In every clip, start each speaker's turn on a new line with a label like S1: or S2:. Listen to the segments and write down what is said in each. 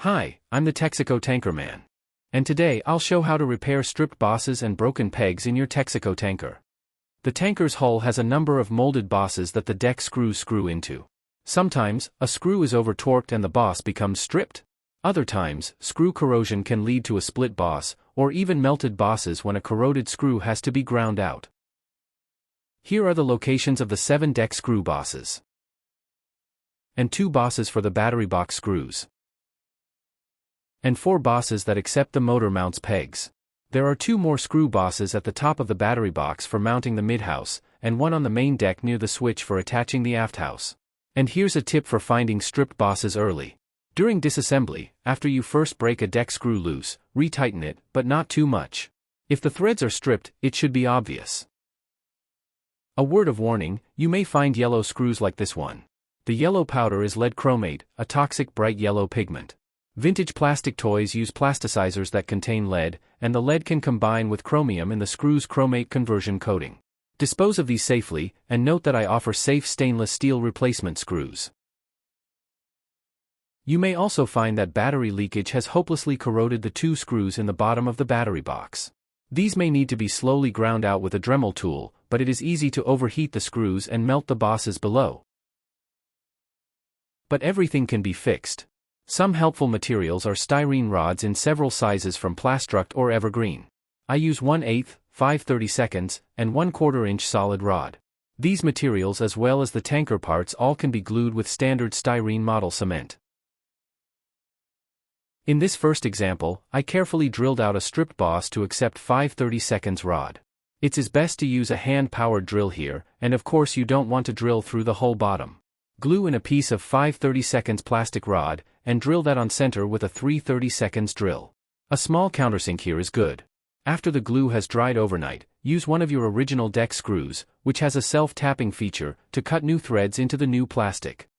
S1: Hi, I'm the Texaco Tanker man. And today I'll show how to repair stripped bosses and broken pegs in your Texaco tanker. The tanker's hull has a number of molded bosses that the deck screws screw into. Sometimes, a screw is over-torqued and the boss becomes stripped. Other times, screw corrosion can lead to a split boss, or even melted bosses when a corroded screw has to be ground out. Here are the locations of the 7 deck screw bosses. And 2 bosses for the battery box screws. And 4 bosses that accept the motor mounts pegs. There are 2 more screw bosses at the top of the battery box for mounting the mid-house, and 1 on the main deck near the switch for attaching the aft house. And here's a tip for finding stripped bosses early. During disassembly, after you first break a deck screw loose, retighten it, but not too much. If the threads are stripped, it should be obvious. A word of warning, you may find yellow screws like this one. The yellow powder is lead chromate, a toxic bright yellow pigment. Vintage plastic toys use plasticizers that contain lead, and the lead can combine with chromium in the screw's chromate conversion coating. Dispose of these safely, and note that I offer safe stainless steel replacement screws. You may also find that battery leakage has hopelessly corroded the 2 screws in the bottom of the battery box. These may need to be slowly ground out with a Dremel tool, but it is easy to overheat the screws and melt the bosses below. But everything can be fixed. Some helpful materials are styrene rods in several sizes from Plastruct or Evergreen. I use 1/8, 5/32, and 1/4 inch solid rod. These materials as well as the tanker parts all can be glued with standard styrene model cement. In this first example, I carefully drilled out a stripped boss to accept 5/32 rod. It is best to use a hand-powered drill here, and of course you don't want to drill through the whole bottom. Glue in a piece of 5/32 plastic rod, and drill that on center with a 3/32 drill. A small countersink here is good. After the glue has dried overnight, use one of your original deck screws, which has a self-tapping feature, to cut new threads into the new plastic.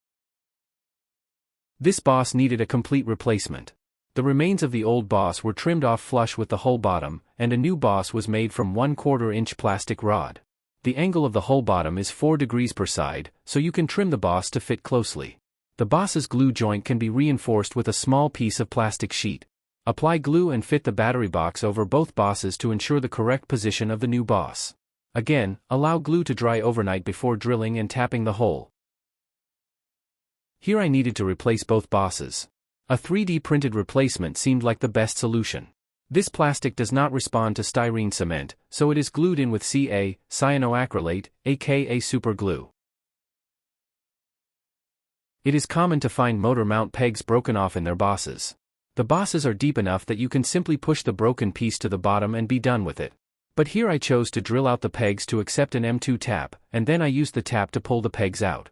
S1: This boss needed a complete replacement. The remains of the old boss were trimmed off flush with the hull bottom, and a new boss was made from 1/4 inch plastic rod. The angle of the hull bottom is 4 degrees per side, so you can trim the boss to fit closely. The boss's glue joint can be reinforced with a small piece of plastic sheet. Apply glue and fit the battery box over both bosses to ensure the correct position of the new boss. Again, allow glue to dry overnight before drilling and tapping the hole. Here I needed to replace both bosses. A 3D printed replacement seemed like the best solution. This plastic does not respond to styrene cement, so it is glued in with Ca, cyanoacrylate, aka super glue. It is common to find motor mount pegs broken off in their bosses. The bosses are deep enough that you can simply push the broken piece to the bottom and be done with it. But here I chose to drill out the pegs to accept an M2 tap, and then I used the tap to pull the pegs out.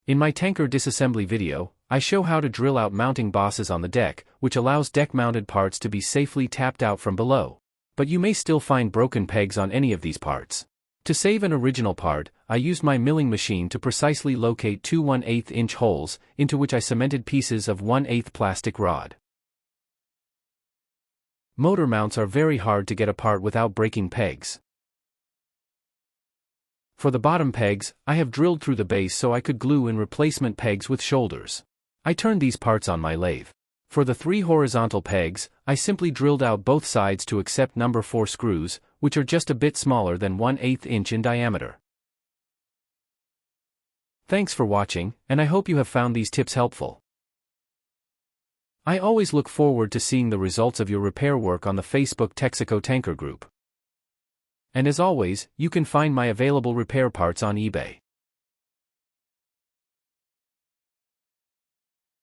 S1: In my tanker disassembly video, I show how to drill out mounting bosses on the deck, which allows deck-mounted parts to be safely tapped out from below. But you may still find broken pegs on any of these parts. To save an original part, I used my milling machine to precisely locate 2 1/8 inch holes, into which I cemented pieces of 1/8 plastic rod. Motor mounts are very hard to get apart without breaking pegs. For the bottom pegs, I have drilled through the base so I could glue in replacement pegs with shoulders. I turned these parts on my lathe. For the 3 horizontal pegs, I simply drilled out both sides to accept number 4 screws, which are just a bit smaller than 1/8 inch in diameter. Thanks for watching, and I hope you have found these tips helpful. I always look forward to seeing the results of your repair work on the Facebook Texaco Tanker group. And as always, you can find my available repair parts on eBay.